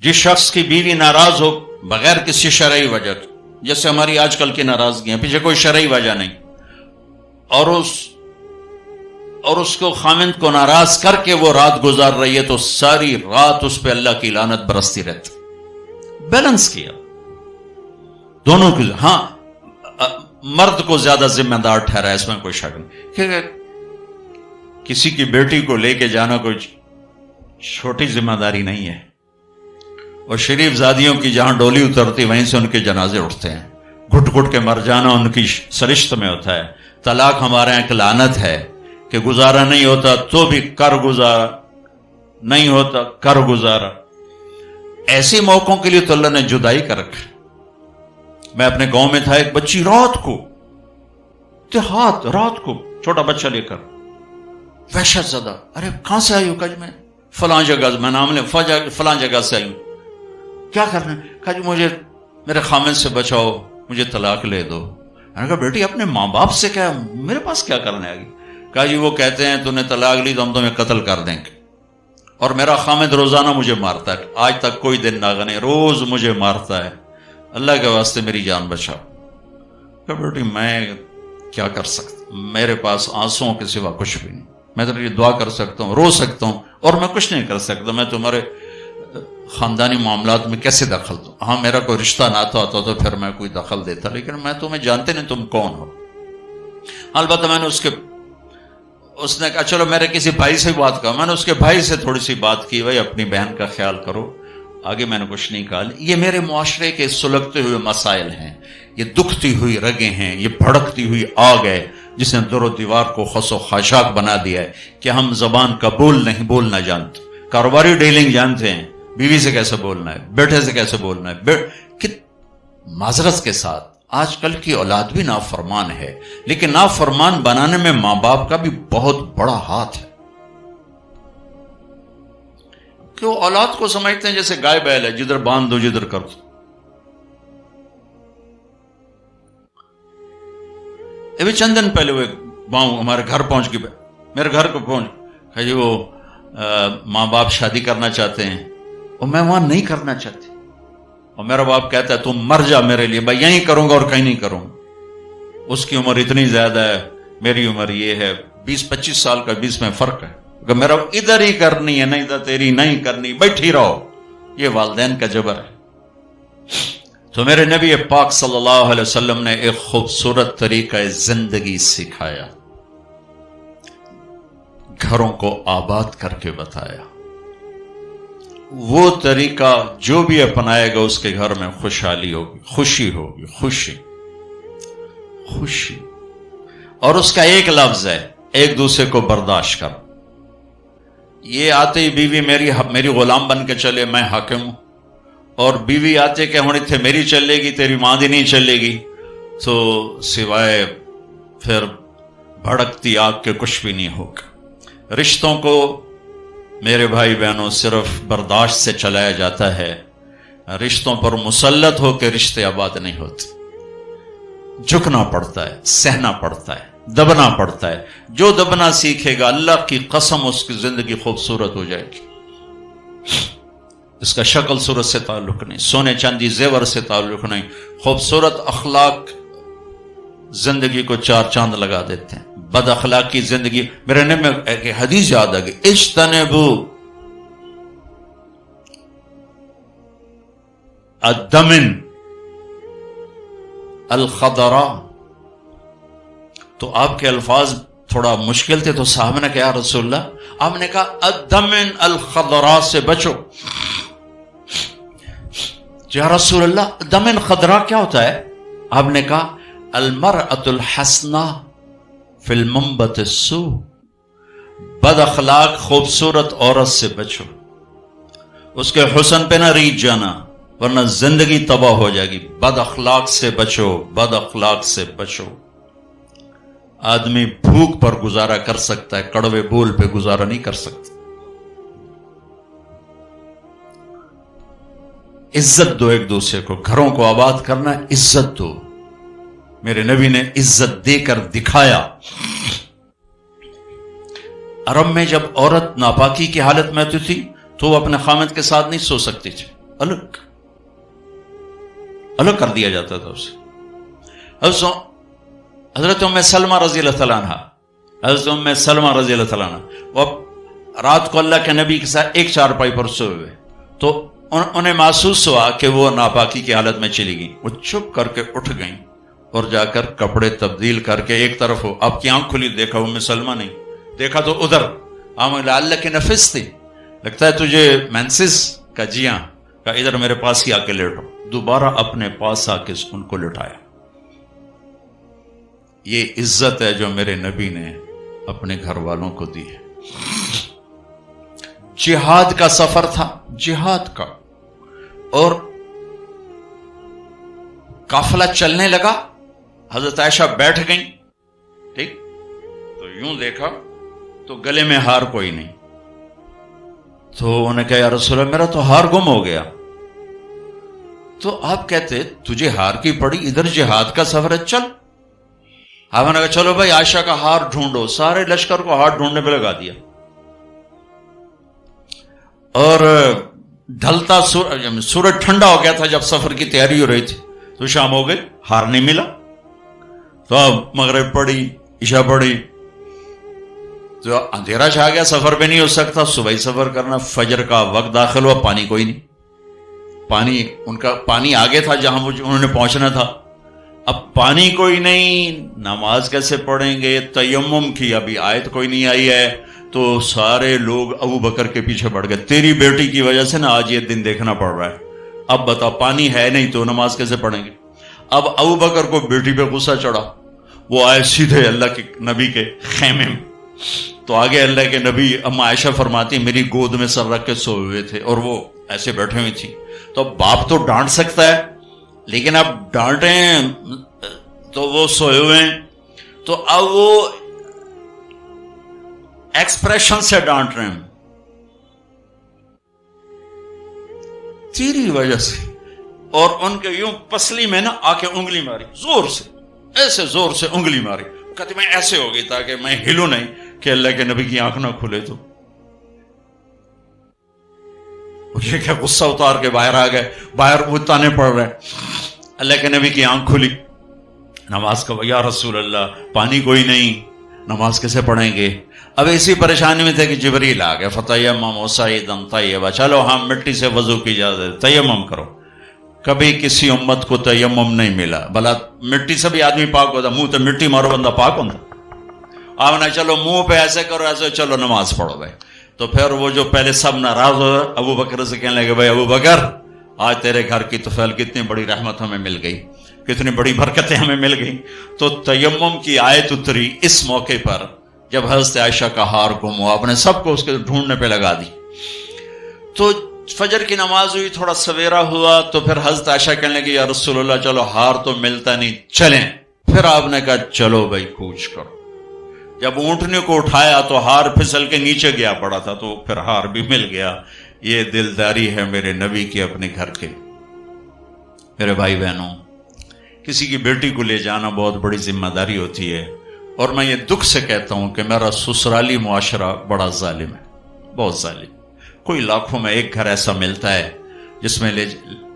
جس شخص کی بیوی ناراض ہو بغیر کسی شرعی وجہ کے، جیسے ہماری آج کل کی ناراضگیاں، پیچھے کوئی شرعی وجہ نہیں، اور اس کو خامند کو ناراض کر کے وہ رات گزار رہی ہے، تو ساری رات اس پہ اللہ کی لعنت برستی رہتی. بیلنس کیا دونوں کی. ہاں مرد کو زیادہ ذمہ دار ٹھہرا ہے، اس میں کوئی شک نہیں، کہ کسی کی بیٹی کو لے کے جانا کوئی چھوٹی ذمہ داری نہیں ہے. اور شریف زادیوں کی جہاں ڈولی اترتی وہیں سے ان کے جنازے اٹھتے ہیں. گھٹ گھٹ کے مر جانا ان کی سرشت میں ہوتا ہے. طلاق ہمارے یہاں ایک لعنت ہے کہ گزارا نہیں ہوتا تو بھی کر گزارا، نہیں ہوتا کر گزارا. ایسے موقعوں کے لیے تو اللہ نے جدائی کر رکھا. میں اپنے گاؤں میں تھا، ایک بچی رات کو چھوٹا بچہ لے کر وحشت زدہ، ارے کہاں سے آئی ہو؟ کہا جی میں فلاں جگہ، میں نام لے فلاں جگہ سے آئی ہوں. کیا کرنا ہے؟ کہا جی مجھے میرے خامد سے بچاؤ، مجھے طلاق لے دو. میں نے کہا بیٹی اپنے ماں باپ سے کیا، میرے پاس کیا کرنے آگی؟ کہا جی وہ کہتے ہیں تو نے طلاق لی تو ہم تمہیں قتل کر دیں گے، اور میرا خامد روزانہ مجھے مارتا ہے، آج تک کوئی دن نہ گنے، روز مجھے مارتا ہے، اللہ کے واسطے میری جان بچاؤ. کہا بیٹی میں کیا کر سکتا، میرے پاس آنسوؤں کے سوا کچھ بھی نہیں. میں تو یہ دعا کر سکتا ہوں، رو سکتا ہوں، اور میں کچھ نہیں کر سکتا. میں تمہارے خاندانی معاملات میں کیسے دخل دوں؟ ہاں میرا کوئی رشتہ ناتا ہوتا تو پھر میں کوئی دخل دیتا، لیکن میں تمہیں جانتے نہیں تم کون ہو. البتہ میں نے اس نے کہا چلو میرے کسی بھائی سے بات کہا. میں نے اس کے بھائی سے تھوڑی سی بات کی، بھائی اپنی بہن کا خیال کرو. آگے میں نے کچھ نہیں کہا. یہ میرے معاشرے کے سلگتے ہوئے مسائل ہیں، یہ دکھتی ہوئی رگیں ہیں، یہ بھڑکتی ہوئی آگ ہے جس نے در و دیوار کو خس و خاشاک بنا دیا ہے کہ ہم زبان کا بولنا جانتے، کاروباری ڈیلنگ جانتے ہیں، بیوی سے کیسے بولنا ہے، بیٹے سے کیسے بولنا ہے. معذرت کے ساتھ آج کل کی اولاد بھی نافرمان ہے، لیکن نافرمان بنانے میں ماں باپ کا بھی بہت بڑا ہاتھ ہے. کہ وہ اولاد کو سمجھتے ہیں جیسے گائے بیل ہے، جدھر باندھ دو جدھر کر دو. ابھی چند دن پہلے وہ باؤں ہمارے گھر پہنچ گئی، میرے گھر کو پہنچ جی وہ ماں باپ شادی کرنا چاہتے ہیں اور میں وہاں نہیں کرنا چاہتی، اور میرا باپ کہتا ہے تم مر جا میرے لیے، میں یہیں کروں گا اور کہیں نہیں کروں گا. اس کی عمر اتنی زیادہ ہے، میری عمر یہ ہے، 20-25 سال کا 20 میں فرق ہے. کہ میرا ادھر ہی کرنی ہے، نہیں ادھر تیری نہیں کرنی، بیٹھی رہو. یہ والدین کا جبر ہے. تو میرے نبی پاک صلی اللہ علیہ وسلم نے ایک خوبصورت طریقہ زندگی سکھایا، گھروں کو آباد کر کے بتایا. وہ طریقہ جو بھی اپنائے گا اس کے گھر میں خوشحالی ہوگی، خوشی ہوگی، خوشی. اور اس کا ایک لفظ ہے، ایک دوسرے کو برداشت کر. یہ آتے ہی بیوی میری غلام بن کے چلے، میں حاکم ہوں، اور بیوی آتے کہ ہوں تھے میری چلے گی، تیری ماں دی نہیں چلے گی، تو سوائے پھر بھڑکتی آگ کے کچھ بھی نہیں ہوگا. رشتوں کو میرے بھائی بہنوں صرف برداشت سے چلایا جاتا ہے. رشتوں پر مسلط ہو کے رشتے آباد نہیں ہوتے. جھکنا پڑتا ہے، سہنا پڑتا ہے، دبنا پڑتا ہے. جو دبنا سیکھے گا اللہ کی قسم اس کی زندگی خوبصورت ہو جائے گی. اس کا شکل صورت سے تعلق نہیں، سونے چاندی زیور سے تعلق نہیں. خوبصورت اخلاق زندگی کو 4 چاند لگا دیتے ہیں. بد اخلاقی زندگی، میرے نے میں ایک حدیث یاد آ گئی، اجتنبوا الدمن الخضراء. تو آپ کے الفاظ تھوڑا مشکل تھے، تو صاحب نے کہا یا رسول اللہ، آپ نے کہا الدمن الخضراء سے بچو. یا رسول اللہ دمن خضراء کیا ہوتا ہے؟ آپ نے کہا المرأة الحسناء فی المنبت السوء. بد اخلاق خوبصورت عورت سے بچو، اس کے حسن پہ نہ ریچھ جانا ورنہ زندگی تباہ ہو جائے گی. بد اخلاق سے بچو، بد اخلاق سے بچو. آدمی بھوک پر گزارا کر سکتا ہے، کڑوے بول پہ گزارا نہیں کر سکتا. عزت دو ایک دوسرے کو. گھروں کو آباد کرنا، عزت دو. میرے نبی نے عزت دے کر دکھایا. عرب میں جب عورت ناپاکی کی حالت میں ہوتی تھی تو وہ اپنے خامد کے ساتھ نہیں سو سکتی تھی. الگ الگ کر دیا جاتا تھا اسے. حضرت ام سلمہ رضی اللہ تعالیٰ عنہ، حضرت ام سلمہ رضی اللہ تعالیٰ عنہ وہ رات کو اللہ کے نبی کے ساتھ ایک چارپائی پر سوئے ہوئے، تو انہیں محسوس ہوا کہ وہ ناپاکی کی حالت میں چلی گئی. وہ چپ کر کے اٹھ گئیں اور جا کر کپڑے تبدیل کر کے ایک طرف ہو، آپ کی آنکھ کھلی، دیکھا ام سلمہ نہیں، دیکھا تو ادھر اللہ کے نفس تھی، لگتا ہے تجھے مینسس کا، جی ہاں، کہ ادھر میرے پاس ہی آ کے لیٹو. دوبارہ اپنے پاس آ کے ان کو لٹایا. یہ عزت ہے جو میرے نبی نے اپنے گھر والوں کو دی ہے. جہاد کا سفر تھا، جہاد کا، اور قافلہ چلنے لگا. حضرت عائشہ بیٹھ گئیں، ٹھیک، تو یوں دیکھا تو گلے میں ہار کوئی نہیں. تو انہیں کہا یا رسول اللہ میرا تو ہار گم ہو گیا. تو آپ کہتے تجھے ہار کی پڑی، ادھر جہاد کا سفر ہے، چل. آپ نے کہا چلو بھائی عائشہ کا ہار ڈھونڈو. سارے لشکر کو ہار ڈھونڈنے پہ لگا دیا، اور ڈھلتا سورج ٹھنڈا ہو گیا تھا جب سفر کی تیاری ہو رہی تھی. تو شام ہو گئی، ہار نہیں ملا. تو اب مغرب پڑی، عشاء پڑی، تو اندھیرا چھا گیا، سفر پہ نہیں ہو سکتا، صبح ہی سفر کرنا. فجر کا وقت داخل ہوا، پانی کوئی نہیں. پانی ان کا پانی آگے تھا جہاں انہوں نے پہنچنا تھا. اب پانی کوئی نہیں، نماز کیسے پڑھیں گے؟ تیمم کی ابھی آیت کوئی نہیں آئی ہے. تو سارے لوگ ابو بکر کے پیچھے پڑ گئے، تیری بیٹی کی وجہ سے نا آج یہ دن دیکھنا پڑ رہا ہے. اب بتا، پانی ہے نہیں تو نماز کیسے پڑھیں گے؟ اب ابو بکر کو بیٹی پہ غصہ چڑھا، وہ آئے سیدھے اللہ کے نبی کے خیمے میں. تو آگے اللہ کے نبی، اما عائشہ فرماتی میری گود میں سر رکھ کے سوئے ہوئے تھے اور وہ ایسے بیٹھے ہوئی تھی. تو باپ تو ڈانٹ سکتا ہے، لیکن اب ڈانٹیں تو وہ سوئے ہوئے ہیں، تو اب وہ ایکسپریشن سے ڈانٹ رہے ہیں تیری وجہ سے. اور ان کے یوں پسلی میں نا آ کے انگلی ماری، زور سے، ایسے زور سے انگلی ماری. کہتے میں ایسے ہو گئی تاکہ میں ہلوں نہیں کہ اللہ کے نبی کی آنکھ نہ کھلے. تو یہ کیا غصہ اتار کے باہر آ گئے، باہر وہ تانے پڑ رہے. اللہ کے نبی کی آنکھ کھلی، نماز کا یا رسول اللہ پانی کوئی نہیں، نماز کیسے پڑھیں گے؟ اب اسی پریشانی میں تھے کہ جبریل آ گیا، فتیمموا صعیدا طیبا، چلو ہم مٹی سے وضو کی اجازت، تیمم کرو. کبھی کسی امت کو تیمم نہیں ملا، بلا مٹی سے بھی آدمی پاک ہوتا، منہ تو مٹی مارو بندہ پاک ہوتا. آپ نے چلو منہ پہ ایسے کرو، ایسے چلو نماز پڑھو بھائی. تو پھر وہ جو پہلے سب ناراض ہو ابو بکر سے کہنے لگے بھائی ابو بکر آج تیرے گھر کی طفیل کتنی بڑی رحمت ہمیں مل گئی، کتنی بڑی برکتیں ہمیں مل گئی. تو تیمم کی آیت اتری اس موقع پر جب حضرت عائشہ کا ہار گم ہوا، آپ نے سب کو اس کے ڈھونڈنے پہ لگا دی. تو فجر کی نماز ہوئی، تھوڑا سویرا ہوا، تو پھر حضرت عائشہ کہنے لگی یا رسول اللہ چلو ہار تو ملتا نہیں، چلیں. پھر آپ نے کہا چلو بھائی کوچ کرو. جب اونٹنے کو اٹھایا تو ہار پھسل کے نیچے گیا پڑا تھا، تو پھر ہار بھی مل گیا. یہ دلداری ہے میرے نبی کی اپنے گھر کے. میرے بھائی بہنوں، کسی کی بیٹی کو لے جانا بہت بڑی ذمہ داری ہوتی ہے، اور میں یہ دکھ سے کہتا ہوں کہ میرا سسرالی معاشرہ بڑا ظالم ہے، بہت ظالم. کوئی لاکھوں میں ایک گھر ایسا ملتا ہے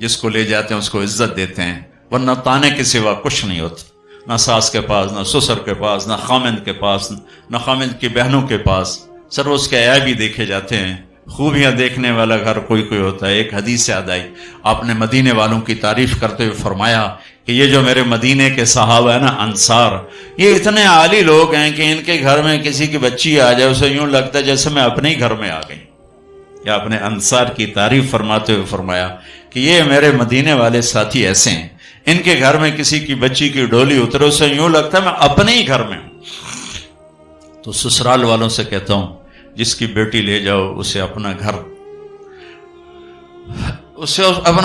جس کو لے جاتے ہیں اس کو عزت دیتے ہیں، ورنہ تانے کے سوا کچھ نہیں ہوتا. نہ ساس کے پاس، نہ سسر کے پاس، نہ خامند کے پاس، نہ خامند کی بہنوں کے پاس. سر اس کے عیب بھی دیکھے جاتے ہیں. خوبیاں دیکھنے والا گھر کوئی کوئی ہوتا ہے. ایک حدیث سے یاد آئی، آپ نے مدینے والوں کی تعریف کرتے ہوئے فرمایا کہ یہ جو میرے مدینے کے صحابہ ہیں نا، انصار، یہ اتنے عالی لوگ ہیں کہ ان کے گھر میں کسی کی بچی آ جائے اسے یوں لگتا ہے جیسے میں اپنے ہی گھر میں آ گئی. یا اپنے انصار کی تعریف فرماتے ہوئے فرمایا کہ یہ میرے مدینے والے ساتھی ایسے ہیں، ان کے گھر میں کسی کی بچی کی ڈولی اترے اسے یوں لگتا ہے میں اپنے ہی گھر میں ہوں. تو سسرال والوں سے کہتا ہوں جس کی بیٹی لے جاؤ اسے اپنا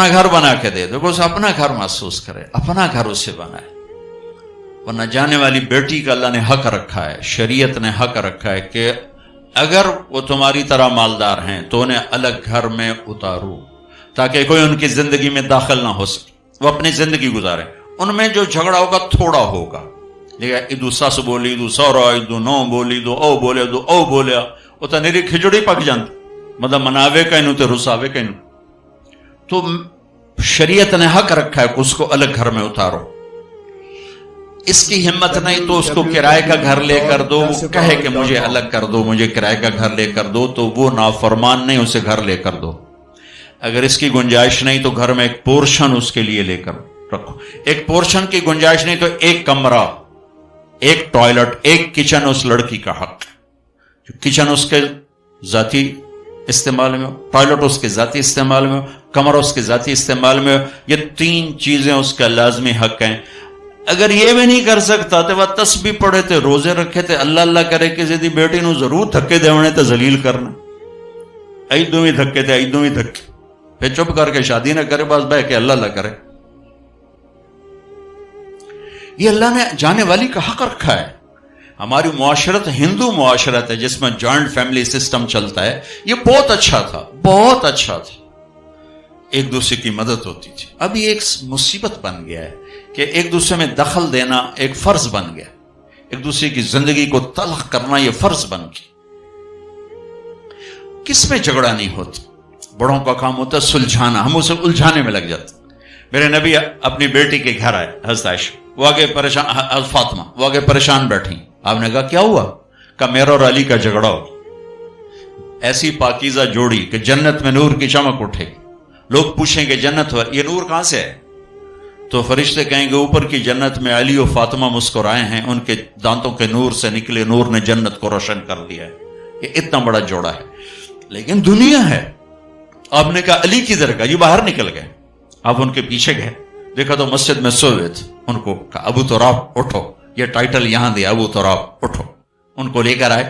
گھر بنا کے دے دو، اسے اپنا گھر محسوس کرے، اپنا گھر اسے بنائے. ورنہ جانے والی بیٹی کا اللہ نے حق رکھا ہے، شریعت نے حق رکھا ہے کہ اگر وہ تمہاری طرح مالدار ہیں تو انہیں الگ گھر میں اتارو تاکہ کوئی ان کی زندگی میں داخل نہ ہو سکے، وہ اپنی زندگی گزارے. ان میں جو جھگڑا ہوگا تھوڑا ہوگا، لیکن ادو سس بولی، ادو سورا، ادو نو بولی، دو او بولے، دو او بولیا، وہ تو نیری کھجڑی پک جانتی، مطلب مناوے کہنو تے رساوے کہنو. تو شریعت نے حق رکھا ہے کہ اس کو الگ گھر میں اتارو. اس کی ہمت نہیں تو اس کو کرائے کا گھر لے کر دو. وہ کہے کہ مجھے الگ کر دو, مجھے کرائے کا گھر لے کر دو, تو وہ نافرمان نہیں, اسے گھر لے کر دو. اگر اس کی گنجائش نہیں تو گھر میں ایک پورشن اس کے لیے لے کر رکھو. ایک پورشن کی گنجائش نہیں تو ایک کمرہ, ایک ٹوائلٹ, ایک کچن اس لڑکی کا حق. کچن اس کے ذاتی استعمال میں ہو, ٹوائلٹ اس کے ذاتی استعمال میں ہو, کمرہ اس کے ذاتی استعمال میں ہو. یہ 3 چیزیں اس کا لازمی حق ہیں. اگر یہ بھی نہیں کر سکتا تو وہ تسبیح پڑھے تھے, روزے رکھے تھے, اللہ اللہ کرے کسی دی بیٹی نو ضرور دھکے دیونے تے ذلیل کرنا. ایدوں ہی دھکے تھے, ایدوں ہی دھکے, پھر چپ کر کے شادی نہ کرے, بس بہ کے اللہ اللہ کرے. یہ اللہ نے جانے والی کا حق رکھا ہے. ہماری معاشرت ہندو معاشرت ہے جس میں جوائنٹ فیملی سسٹم چلتا ہے. یہ بہت اچھا تھا, بہت اچھا تھا, ایک دوسرے کی مدد ہوتی تھی. ابھی ایک مصیبت بن گیا ہے کہ ایک دوسرے میں دخل دینا ایک فرض بن گیا, ایک دوسرے کی زندگی کو تلخ کرنا یہ فرض بن گیا. کس میں جھگڑا نہیں ہوتا, بڑوں کا کام ہوتا ہے سلجھانا, ہم اسے الجھانے میں لگ جاتے. میرے نبی اپنی بیٹی کے گھر آئے, حضرت عائشہ, وہ آگے پریشان, حضرت فاطمہ وہ آگے پریشان بیٹھی. آپ نے کہا کیا ہوا؟ کہا میرا اور علی کا جھگڑا ہو. ایسی پاکیزہ جوڑی کہ جنت میں نور کی چمک اٹھے. لوگ پوچھیں گے جنت یہ نور کہاں سے ہے؟ تو فرشتے کہیں گے اوپر کی جنت میں علی و فاطمہ مسکرائے ہیں, ان کے دانتوں کے نور سے نکلے نور نے جنت کو روشن کر دیا ہے. یہ اتنا بڑا جوڑا ہے. لیکن دنیا ہے. آپ نے کہا علی کی درگاہ, یہ باہر نکل گئے. آپ ان کے پیچھے گئے, دیکھا تو مسجد میں سوئے تھے. ان کو کہا ابو تراب اٹھو, یہ ٹائٹل یہاں دیا, ابو تراب اٹھو. ان کو لے کر آئے,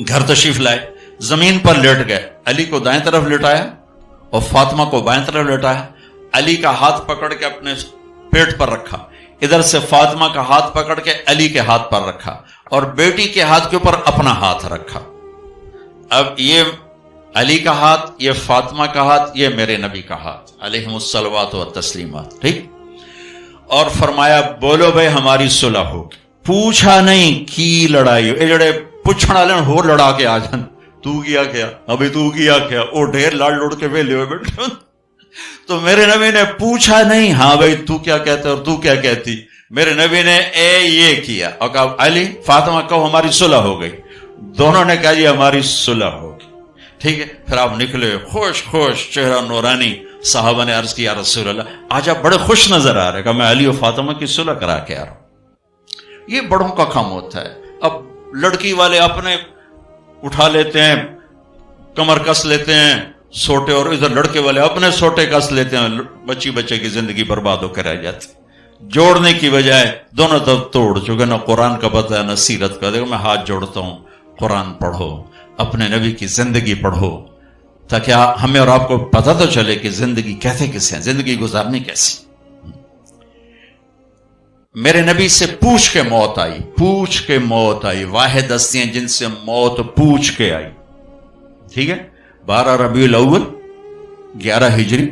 گھر تشریف لائے, زمین پر لیٹ گئے. علی کو دائیں طرف لٹایا اور فاطمہ کو بائیں طرف لٹایا. علی کا ہاتھ پکڑ کے اپنے پیٹ پر رکھا, ادھر سے فاطمہ کا ہاتھ پکڑ کے علی کے ہاتھ پر رکھا, اور بیٹی کے ہاتھ کے اوپر اپنا ہاتھ رکھا. اب یہ علی کا ہاتھ, یہ فاطمہ کا ہاتھ, یہ میرے نبی کا ہاتھ علیہم الصلوات و تسلیمات. ٹھیک. اور فرمایا بولو بھائی ہماری صلح ہوگی. پوچھا نہیں کی لڑائی, اے جڑے پوچھن والے ہو لڑا کے آ جان, تو کیا کیا, ابھی تو کیا کیا, وہ ڈھیر لاڑ لوڑ کے ویلے ہوئے بیٹھے. تو میرے نبی نے پوچھا نہیں ہاں بھائی تو کیا کہتا اور تو کیا کہتی. میرے نبی نے یہ کیا اور کہا علی فاطمہ کہو ہماری صلح ہو گئی. دونوں نے کہا جی ہماری صلح ہوگی. ٹھیک ہے. پھر آپ نکلے خوش خوش, چہرہ نورانی. صحابہ نے عرض کیا رسول اللہ آج آپ بڑے خوش نظر آ رہے. کہا میں علی و فاطمہ کی صلح کرا کے آ رہا ہوں. یہ بڑوں کا کام ہوتا ہے. اب لڑکی والے اپنے اٹھا لیتے ہیں, کمر کس لیتے ہیں سوٹے, اور ادھر لڑکے والے اپنے سوٹے کس لیتے ہیں. بچے کی زندگی برباد ہو کے رہ جاتی. جوڑنے کی بجائے دونوں طرف توڑ چکے. نہ قرآن کا پتہ ہے نہ سیرت کا. دیکھو میں ہاتھ جوڑتا ہوں, قرآن پڑھو, اپنے نبی کی زندگی پڑھو, تاکہ ہمیں اور آپ کو پتہ تو چلے کہ زندگی کہتے کسے ہیں, زندگی گزارنی کیسی. میرے نبی سے پوچھ کے موت آئی, پوچھ کے موت آئی. واحد ہستیاں جن سے موت پوچھ کے آئی. ٹھیک ہے. 12 ربیع الاول 11 ہجری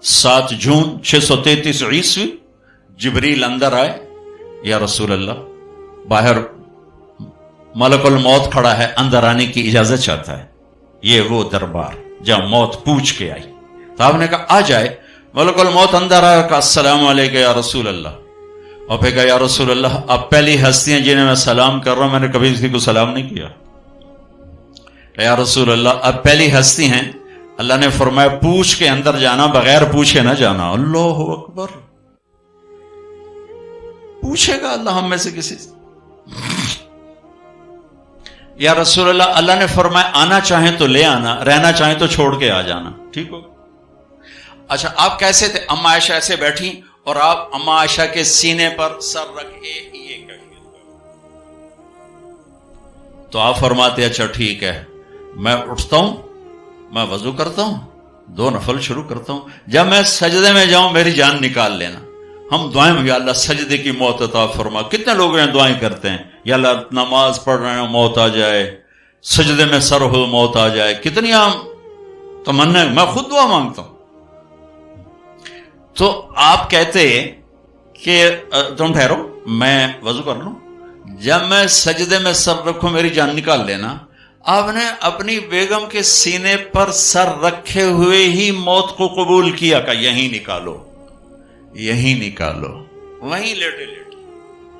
7 جون 633 عیسوی جبریل اندر آئے. یا رسول اللہ باہر ملک الموت کھڑا ہے, اندر آنے کی اجازت چاہتا ہے. یہ وہ دربار جہاں موت پوچھ کے آئی. تو آپ نے کہا آ جائے. ملک الموت اندر آیا, کہا السلام علیکم یا رسول اللہ. اور پھر کہا یا رسول اللہ آپ پہلی ہستیاں جنہیں میں سلام کر رہا ہوں, میں نے کبھی کسی کو سلام نہیں کیا. یا رسول اللہ آپ پہلی ہستی ہیں. اللہ نے فرمایا پوچھ کے اندر جانا, بغیر پوچھے نہ جانا. اللہ اکبر. پوچھے گا اللہ ہم میں سے کسی سے. یا رسول اللہ اللہ نے فرمایا آنا چاہیں تو لے آنا, رہنا چاہیں تو چھوڑ کے آ جانا. ٹھیک ہو. اچھا آپ کیسے تھے؟ اما عائشہ ایسے بیٹھی اور آپ اما عائشہ کے سینے پر سر رکھ کے یہ کہیے. تو آپ فرماتے اچھا ٹھیک ہے, میں اٹھتا ہوں, میں وضو کرتا ہوں, 2 نفل شروع کرتا ہوں, جب میں سجدے میں جاؤں میری جان نکال لینا. ہم دعائیں یا اللہ سجدے کی موت عطا فرما. کتنے لوگ ہیں دعائیں کرتے ہیں یا اللہ نماز پڑھ رہے ہیں موت آ جائے, سجدے میں سر ہو موت آ جائے. کتنی عام تمنا ہے. میں خود دعا مانگتا ہوں. تو آپ کہتے کہ تم ٹھہرو میں وضو کر لوں, جب میں سجدے میں سر رکھوں میری جان نکال لینا. آپ نے اپنی بیگم کے سینے پر سر رکھے ہوئے ہی موت کو قبول کیا کہ یہیں نکالو، یہیں نکالو، وہیں لیٹے لیٹے.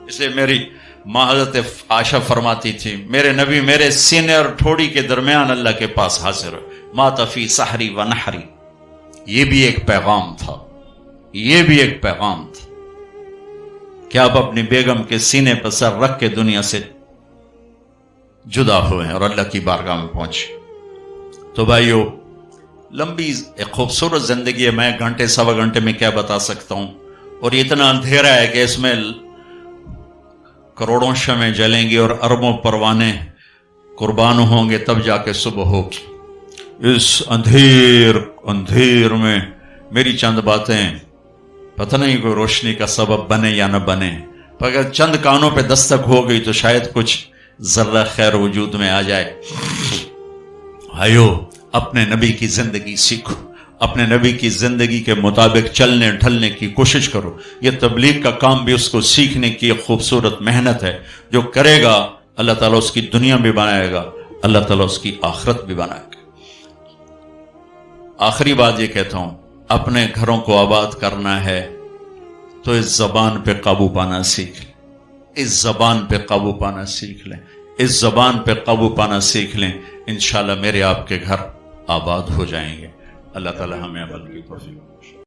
اس لیے میری ماں حضرت عائشہ فرماتی تھی میرے نبی میرے سینے اور ٹھوڑی کے درمیان اللہ کے پاس حاضر ہو، مات فی سحری و نحری. یہ بھی ایک پیغام تھا، یہ بھی ایک پیغام تھا کہ آپ اپنی بیگم کے سینے پر سر رکھ کے دنیا سے جدا ہوئے ہیں اور اللہ کی بارگاہ میں پہنچے. تو بھائیو، لمبی ایک خوبصورت زندگی ہے، میں گھنٹے سوا گھنٹے میں کیا بتا سکتا ہوں. اور اتنا اندھیرا ہے کہ اس میں کروڑوں شمعیں جلیں گی اور اربوں پروانے قربان ہوں گے، تب جا کے صبح ہوگی. اس اندھیر میں میری چند باتیں پتہ نہیں کوئی روشنی کا سبب بنے یا نہ بنے، پر اگر چند کانوں پہ دستک ہو گئی تو شاید کچھ ذرہ خیر وجود میں آ جائے. بھائیو، اپنے نبی کی زندگی سیکھو، اپنے نبی کی زندگی کے مطابق چلنے ڈھلنے کی کوشش کرو. یہ تبلیغ کا کام بھی اس کو سیکھنے کی ایک خوبصورت محنت ہے. جو کرے گا اللہ تعالیٰ اس کی دنیا بھی بنائے گا، اللہ تعالیٰ اس کی آخرت بھی بنائے گا. آخری بات یہ کہتا ہوں، اپنے گھروں کو آباد کرنا ہے تو اس زبان پہ قابو پانا سیکھ لیں، اس زبان پہ قابو پانا سیکھ لیں، اس زبان پہ قابو پانا سیکھ لیں. انشاءاللہ میرے آپ کے گھر آباد ہو جائیں گے. اللہ تعالی ہمیں عمل کی توفیق